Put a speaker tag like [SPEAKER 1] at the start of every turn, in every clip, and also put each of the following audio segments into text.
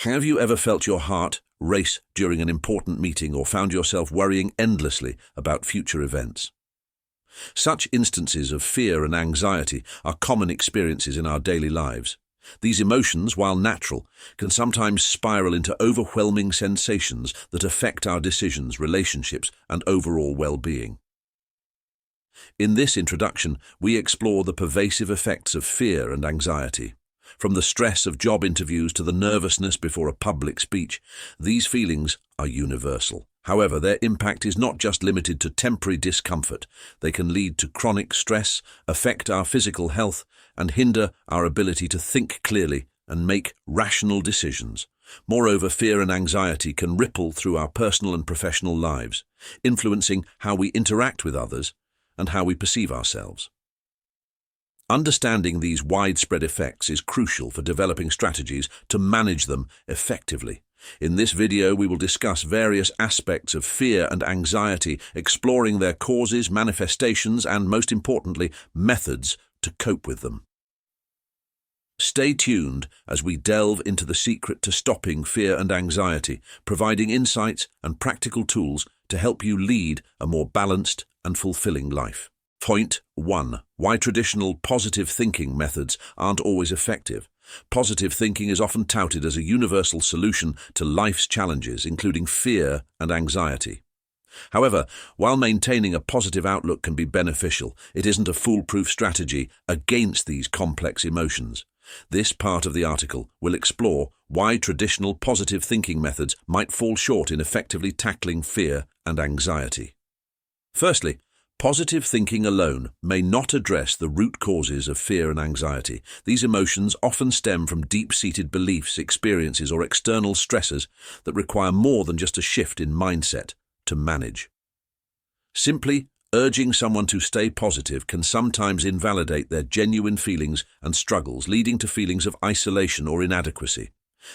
[SPEAKER 1] Have you ever felt your heart race during an important meeting or found yourself worrying endlessly about future events? Such instances of fear and anxiety are common experiences in our daily lives. These emotions, while natural, can sometimes spiral into overwhelming sensations that affect our decisions, relationships, and overall well-being. In this introduction, we explore the pervasive effects of fear and anxiety. From the stress of job interviews to the nervousness before a public speech, these feelings are universal. However, their impact is not just limited to temporary discomfort. They can lead to chronic stress, affect our physical health, and hinder our ability to think clearly and make rational decisions. Moreover, fear and anxiety can ripple through our personal and professional lives, influencing how we interact with others and how we perceive ourselves. Understanding these widespread effects is crucial for developing strategies to manage them effectively. In this video, we will discuss various aspects of fear and anxiety, exploring their causes, manifestations, and, most importantly, methods to cope with them. Stay tuned as we delve into the secret to stopping fear and anxiety, providing insights and practical tools to help you lead a more balanced and fulfilling life. Point 1. Why traditional positive thinking methods aren't always effective. Positive thinking is often touted as a universal solution to life's challenges, including fear and anxiety. However, while maintaining a positive outlook can be beneficial, it isn't a foolproof strategy against these complex emotions. This part of the article will explore why traditional positive thinking methods might fall short in effectively tackling fear and anxiety. Firstly, positive thinking alone may not address the root causes of fear and anxiety. These emotions often stem from deep-seated beliefs, experiences, or external stressors that require more than just a shift in mindset to manage. Simply urging someone to stay positive can sometimes invalidate their genuine feelings and struggles, leading to feelings of isolation or inadequacy.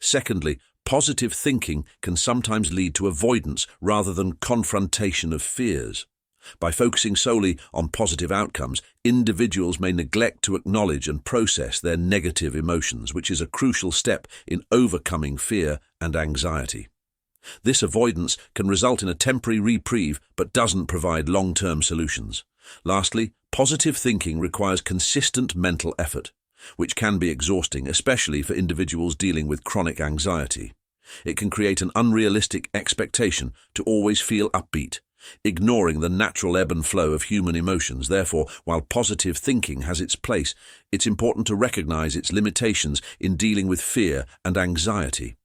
[SPEAKER 1] Secondly, positive thinking can sometimes lead to avoidance rather than confrontation of fears. By focusing solely on positive outcomes, individuals may neglect to acknowledge and process their negative emotions, which is a crucial step in overcoming fear and anxiety. This avoidance can result in a temporary reprieve but doesn't provide long-term solutions. Lastly, positive thinking requires consistent mental effort, which can be exhausting, especially for individuals dealing with chronic anxiety. It can create an unrealistic expectation to always feel upbeat, ignoring the natural ebb and flow of human emotions. Therefore, while positive thinking has its place, it's important to recognize its limitations in dealing with fear and anxiety.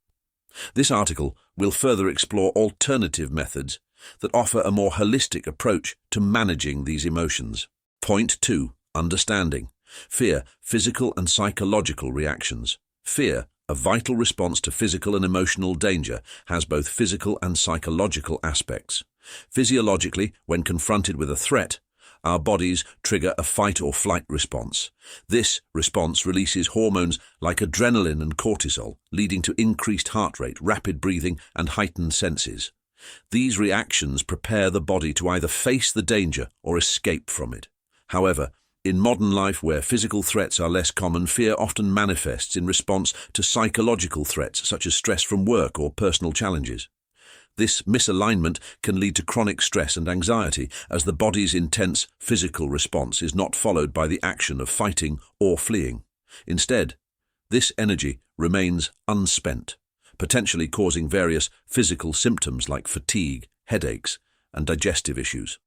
[SPEAKER 1] This article will further explore alternative methods that offer a more holistic approach to managing these emotions. Point 2. Understanding fear, physical and psychological reactions. Fear, a vital response to physical and emotional danger, has both physical and psychological aspects. Physiologically, when confronted with a threat, our bodies trigger a fight or flight response. This response releases hormones like adrenaline and cortisol, leading to increased heart rate, rapid breathing, and heightened senses. These reactions prepare the body to either face the danger or escape from it. However, in modern life, where physical threats are less common, fear often manifests in response to psychological threats such as stress from work or personal challenges. This misalignment can lead to chronic stress and anxiety, as the body's intense physical response is not followed by the action of fighting or fleeing. Instead, this energy remains unspent, potentially causing various physical symptoms like fatigue, headaches, and digestive issues.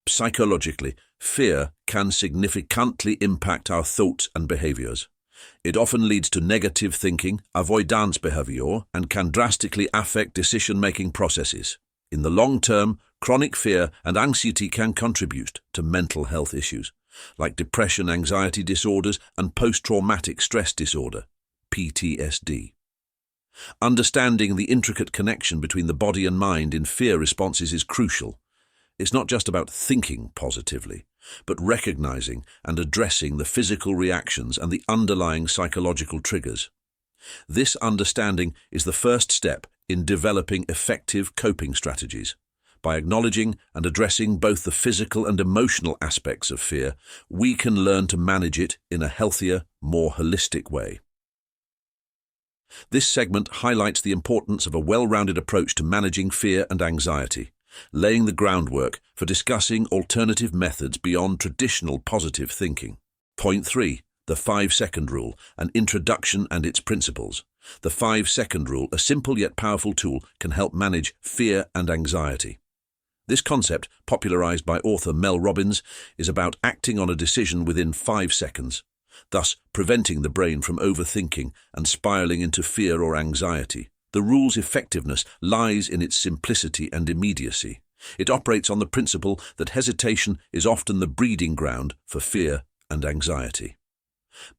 [SPEAKER 1] Psychologically, fear can significantly impact our thoughts and behaviors. It often leads to negative thinking, avoidance behavior, and can drastically affect decision-making processes. In the long term, chronic fear and anxiety can contribute to mental health issues, like depression, anxiety disorders, and post-traumatic stress disorder, PTSD. Understanding the intricate connection between the body and mind in fear responses is crucial. It's not just about thinking positively, but recognizing and addressing the physical reactions and the underlying psychological triggers. This understanding is the first step in developing effective coping strategies. By acknowledging and addressing both the physical and emotional aspects of fear, we can learn to manage it in a healthier, more holistic way. This segment highlights the importance of a well-rounded approach to managing fear and anxiety, laying the groundwork for discussing alternative methods beyond traditional positive thinking. Point 3. The 5-second rule, an introduction and its principles. The 5-second rule, a simple yet powerful tool, can help manage fear and anxiety. This concept, popularized by author Mel Robbins, is about acting on a decision within 5 seconds, thus preventing the brain from overthinking and spiraling into fear or anxiety. The rule's effectiveness lies in its simplicity and immediacy. It operates on the principle that hesitation is often the breeding ground for fear and anxiety.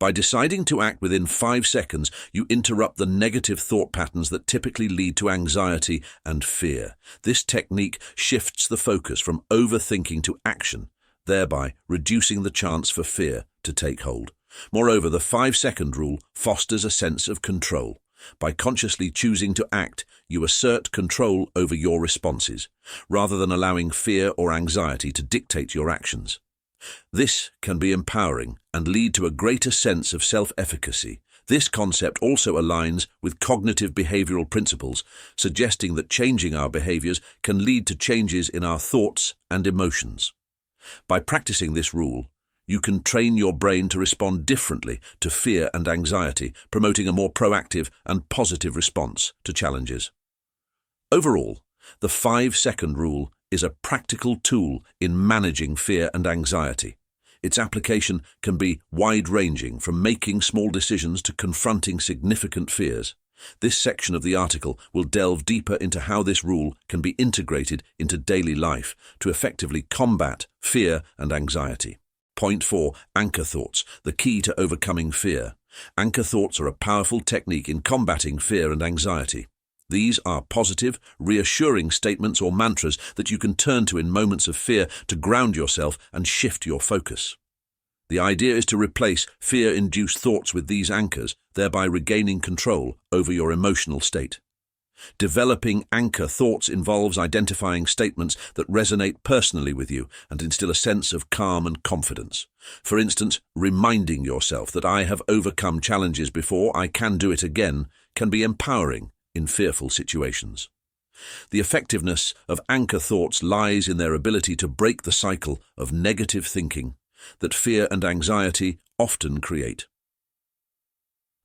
[SPEAKER 1] By deciding to act within 5 seconds, you interrupt the negative thought patterns that typically lead to anxiety and fear. This technique shifts the focus from overthinking to action, thereby reducing the chance for fear to take hold. Moreover, the 5-second rule fosters a sense of control. By consciously choosing to act, you assert control over your responses, rather than allowing fear or anxiety to dictate your actions. This can be empowering and lead to a greater sense of self-efficacy. This concept also aligns with cognitive behavioral principles, suggesting that changing our behaviors can lead to changes in our thoughts and emotions. By practicing this rule, you can train your brain to respond differently to fear and anxiety, promoting a more proactive and positive response to challenges. Overall, the 5-second rule is a practical tool in managing fear and anxiety. Its application can be wide-ranging, from making small decisions to confronting significant fears. This section of the article will delve deeper into how this rule can be integrated into daily life to effectively combat fear and anxiety. Point 4. Anchor thoughts, the key to overcoming fear. Anchor thoughts are a powerful technique in combating fear and anxiety. These are positive, reassuring statements or mantras that you can turn to in moments of fear to ground yourself and shift your focus. The idea is to replace fear-induced thoughts with these anchors, thereby regaining control over your emotional state. Developing anchor thoughts involves identifying statements that resonate personally with you and instill a sense of calm and confidence. For instance, reminding yourself that I have overcome challenges before, I can do it again, can be empowering in fearful situations. The effectiveness of anchor thoughts lies in their ability to break the cycle of negative thinking that fear and anxiety often create.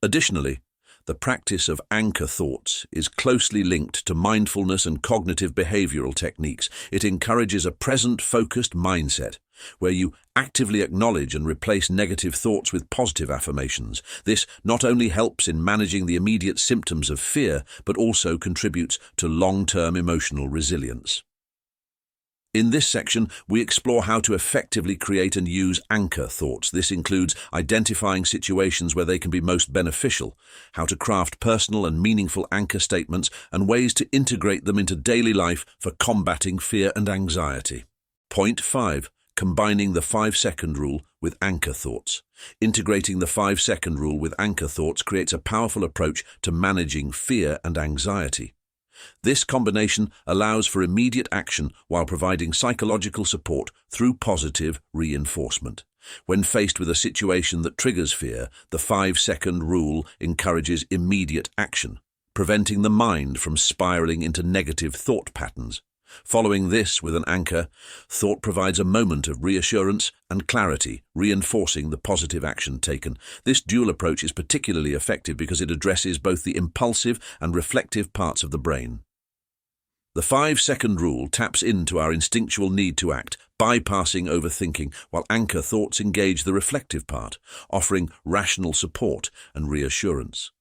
[SPEAKER 1] Additionally, the practice of anchor thoughts is closely linked to mindfulness and cognitive behavioral techniques. It encourages a present-focused mindset, where you actively acknowledge and replace negative thoughts with positive affirmations. This not only helps in managing the immediate symptoms of fear, but also contributes to long-term emotional resilience. In this section, we explore how to effectively create and use anchor thoughts. This includes identifying situations where they can be most beneficial, how to craft personal and meaningful anchor statements, and ways to integrate them into daily life for combating fear and anxiety. Point 5. Combining the 5-second rule with anchor thoughts. Integrating the 5-second rule with anchor thoughts creates a powerful approach to managing fear and anxiety. This combination allows for immediate action while providing psychological support through positive reinforcement. When faced with a situation that triggers fear, the 5-second rule encourages immediate action, preventing the mind from spiraling into negative thought patterns. Following this with an anchor, thought provides a moment of reassurance and clarity, reinforcing the positive action taken. This dual approach is particularly effective because it addresses both the impulsive and reflective parts of the brain. The 5-second rule taps into our instinctual need to act, bypassing overthinking, while anchor thoughts engage the reflective part, offering rational support and reassurance.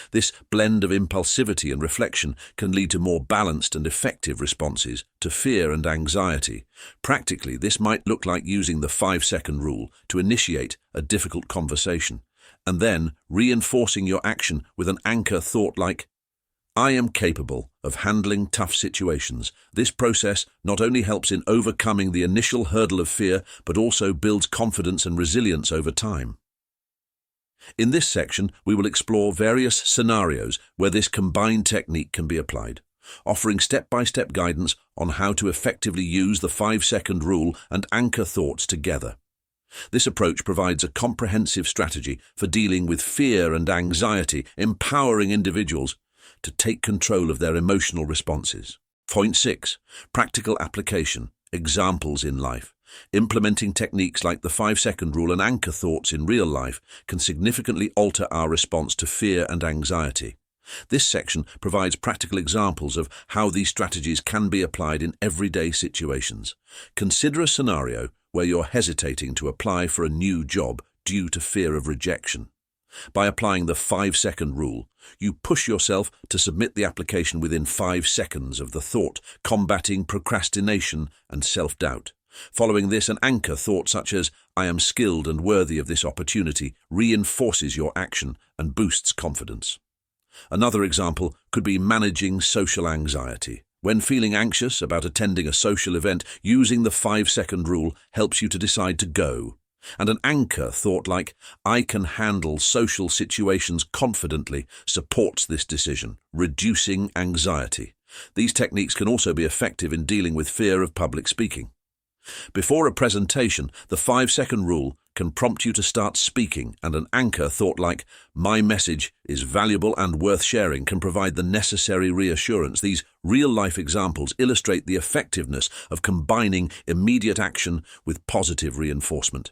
[SPEAKER 1] This blend of impulsivity and reflection can lead to more balanced and effective responses to fear and anxiety. Practically, this might look like using the 5-second rule to initiate a difficult conversation, and then reinforcing your action with an anchor thought like, I am capable of handling tough situations. This process not only helps in overcoming the initial hurdle of fear, but also builds confidence and resilience over time. In this section, we will explore various scenarios where this combined technique can be applied, offering step-by-step guidance on how to effectively use the 5-second rule and anchor thoughts together. This approach provides a comprehensive strategy for dealing with fear and anxiety, empowering individuals to take control of their emotional responses. Point 6. Practical application. Examples in life. Implementing techniques like the 5-second rule and anchor thoughts in real life can significantly alter our response to fear and anxiety. This section provides practical examples of how these strategies can be applied in everyday situations. Consider a scenario where you're hesitating to apply for a new job due to fear of rejection. By applying the 5-second rule, you push yourself to submit the application within 5 seconds of the thought, combating procrastination and self-doubt. Following this, an anchor thought such as, "I am skilled and worthy of this opportunity," reinforces your action and boosts confidence. Another example could be managing social anxiety. When feeling anxious about attending a social event, using the 5-second rule helps you to decide to go. And an anchor thought like, "I can handle social situations confidently," supports this decision, reducing anxiety. These techniques can also be effective in dealing with fear of public speaking. Before a presentation, the 5-second rule can prompt you to start speaking, and an anchor thought like, "My message is valuable and worth sharing," can provide the necessary reassurance. These real-life examples illustrate the effectiveness of combining immediate action with positive reinforcement.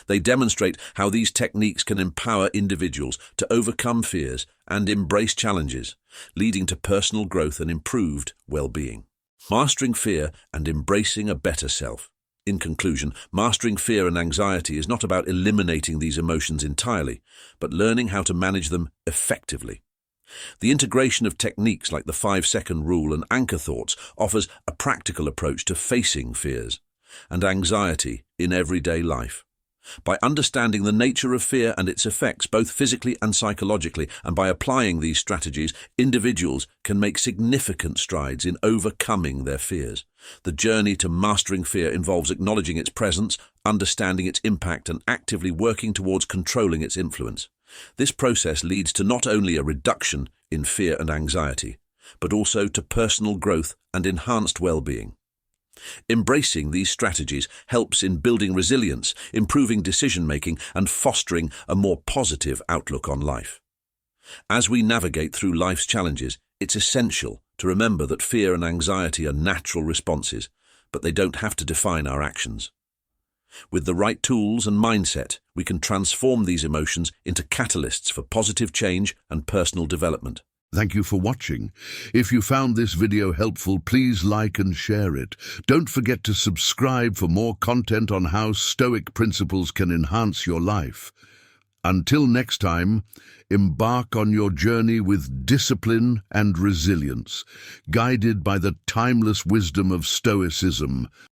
[SPEAKER 1] They demonstrate how these techniques can empower individuals to overcome fears and embrace challenges, leading to personal growth and improved well-being. Mastering fear and embracing a better self. In conclusion, mastering fear and anxiety is not about eliminating these emotions entirely, but learning how to manage them effectively. The integration of techniques like the 5-second rule and anchor thoughts offers a practical approach to facing fears and anxiety in everyday life. By understanding the nature of fear and its effects, both physically and psychologically, and by applying these strategies, individuals can make significant strides in overcoming their fears. The journey to mastering fear involves acknowledging its presence, understanding its impact, and actively working towards controlling its influence. This process leads to not only a reduction in fear and anxiety, but also to personal growth and enhanced well-being. Embracing these strategies helps in building resilience, improving decision-making, and fostering a more positive outlook on life. As we navigate through life's challenges, it's essential to remember that fear and anxiety are natural responses, but they don't have to define our actions. With the right tools and mindset, we can transform these emotions into catalysts for positive change and personal development.
[SPEAKER 2] Thank you for watching. If you found this video helpful, please like and share it. Don't forget to subscribe for more content on how Stoic principles can enhance your life. Until next time, embark on your journey with discipline and resilience, guided by the timeless wisdom of Stoicism.